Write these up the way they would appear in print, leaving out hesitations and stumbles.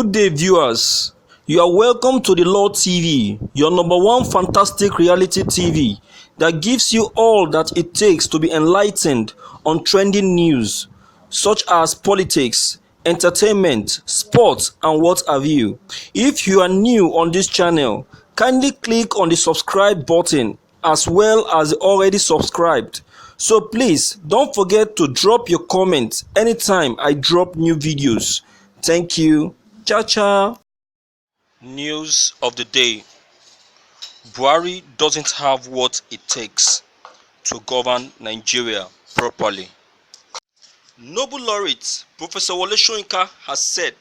Good day, viewers. You are welcome to the Law TV, your number one fantastic reality TV that gives you all that it takes to be enlightened on trending news, such as politics, entertainment, sports, and what have you. If you are new on this channel, kindly click on the subscribe button as well as the already subscribed. So please don't forget to drop your comments anytime I drop new videos. Thank you. Ciao, ciao. News of the day. Buhari doesn't have what it takes to govern Nigeria properly. Nobel laureate Professor Wole has said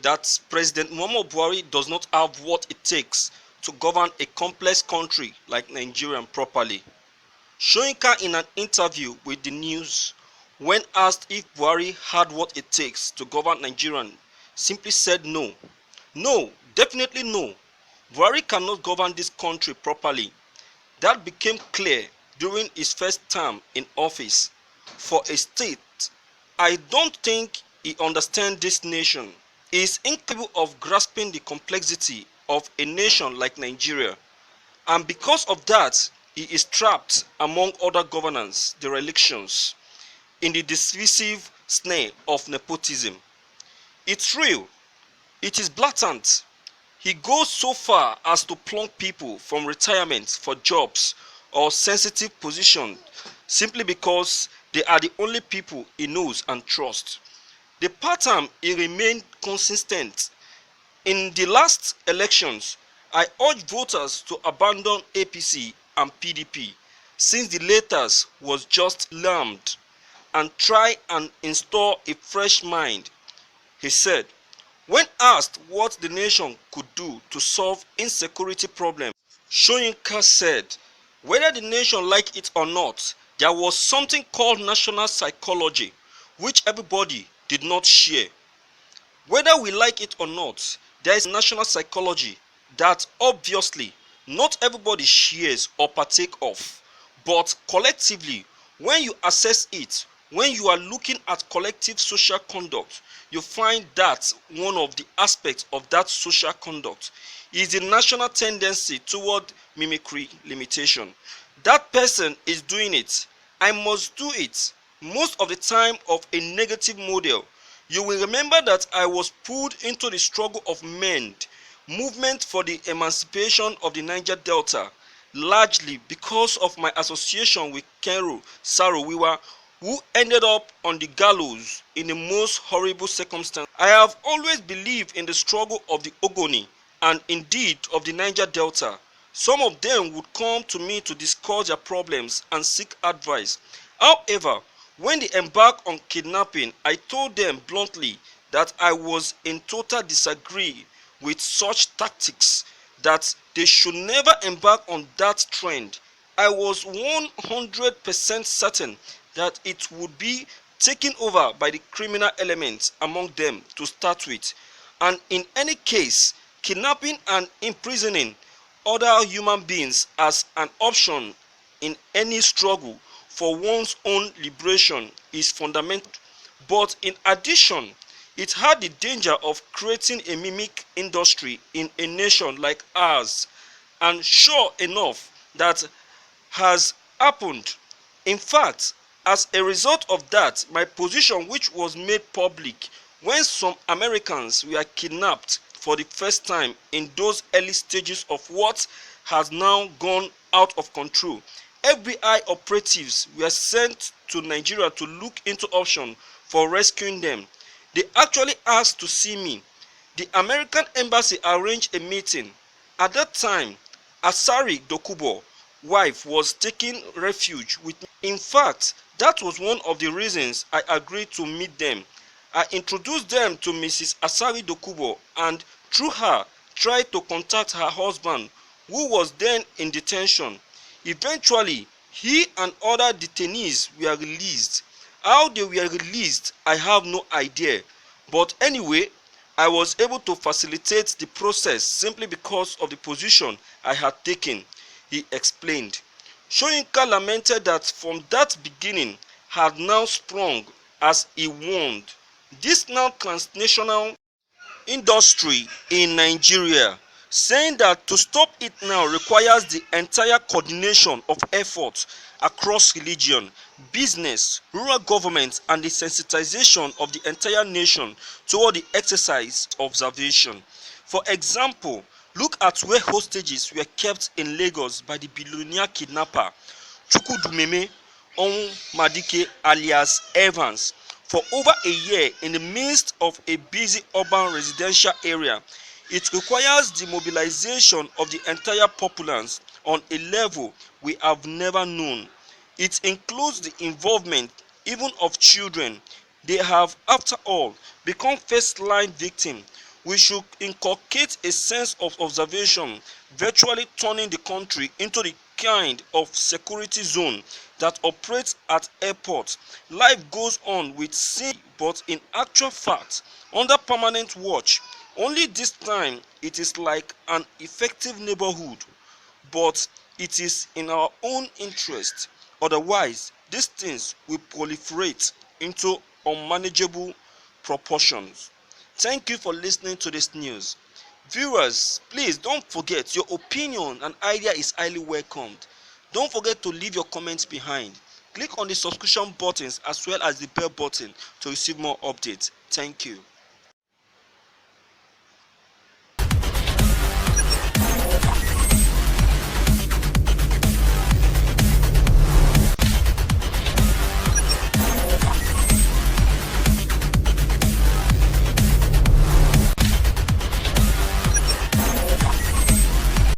that President Muhammadu Buhari does not have what it takes to govern a complex country like Nigeria properly. Soyinka, in an interview with the news, when asked if Buhari had what it takes to govern Nigeria, simply said no. No, definitely no. Buhari cannot govern this country properly. That became clear during his first term in office. For a state, I don't think he understands this nation. He is incapable of grasping the complexity of a nation like Nigeria. And because of that, he is trapped among other governance derelictions in the divisive snare of nepotism. It's real. It is blatant. He goes so far as to plunk people from retirement for jobs or sensitive positions simply because they are the only people he knows and trusts. The pattern he remained consistent. In the last elections, I urged voters to abandon APC and PDP since the latter was just lambed and try and install a fresh mind. He said, when asked what the nation could do to solve insecurity problems, Soyinka said, whether the nation liked it or not, there was something called national psychology, which everybody did not share. Whether we like it or not, there is national psychology that obviously not everybody shares or partake of. But collectively, when you assess it, when you are looking at collective social conduct, you find that one of the aspects of that social conduct is the national tendency toward mimicry limitation. That person is doing it, I must do it, most of the time of a negative model. You will remember that I was pulled into the struggle of men movement for the emancipation of the Niger Delta, largely because of my association with Kenru Sarowiwa, who ended up on the gallows in the most horrible circumstances. I have always believed in the struggle of the Ogoni and indeed of the Niger Delta. Some of them would come to me to discuss their problems and seek advice. However, when they embarked on kidnapping, I told them bluntly that I was in total disagreement with such tactics, that they should never embark on that trend. I was 100% certain that it would be taken over by the criminal elements among them to start with, and in any case, kidnapping and imprisoning other human beings as an option in any struggle for one's own liberation is fundamental. But in addition, it had the danger of creating a mimic industry in a nation like ours, and sure enough, that has happened. In fact, as a result of that, my position, which was made public when some Americans were kidnapped for the first time in those early stages of what has now gone out of control, FBI operatives were sent to Nigeria to look into options for rescuing them. They actually asked to see me. The American embassy arranged a meeting. At that time, Asari Dokubo's wife was taking refuge with me. In fact, that was one of the reasons I agreed to meet them. I introduced them to Mrs. Asari Dokubo and through her tried to contact her husband, who was then in detention. Eventually, he and other detainees were released. How they were released, I have no idea. But anyway, I was able to facilitate the process simply because of the position I had taken, he explained. Soyinka lamented that from that beginning had now sprung, as he warned, this now transnational industry in Nigeria, saying that to stop it now requires the entire coordination of efforts across religion, business, rural government, and the sensitization of the entire nation toward the exercise of observation. For example, look at where hostages were kept in Lagos by the billionaire kidnapper Chukwudumeme Onwumadike alias Evans for over a year in the midst of a busy urban residential area. It requires the mobilization of the entire populace on a level we have never known. It includes the involvement even of children. They have, after all, become first-line victims. We should inculcate a sense of observation, virtually turning the country into the kind of security zone that operates at airports. Life goes on with sin, but in actual fact, under permanent watch. Only this time it is like an effective neighborhood, but it is in our own interest. Otherwise, these things will proliferate into unmanageable proportions. Thank you for listening to this news. Viewers, please don't forget your opinion and idea is highly welcomed. Don't forget to leave your comments behind. Click on the subscription buttons as well as the bell button to receive more updates. Thank you.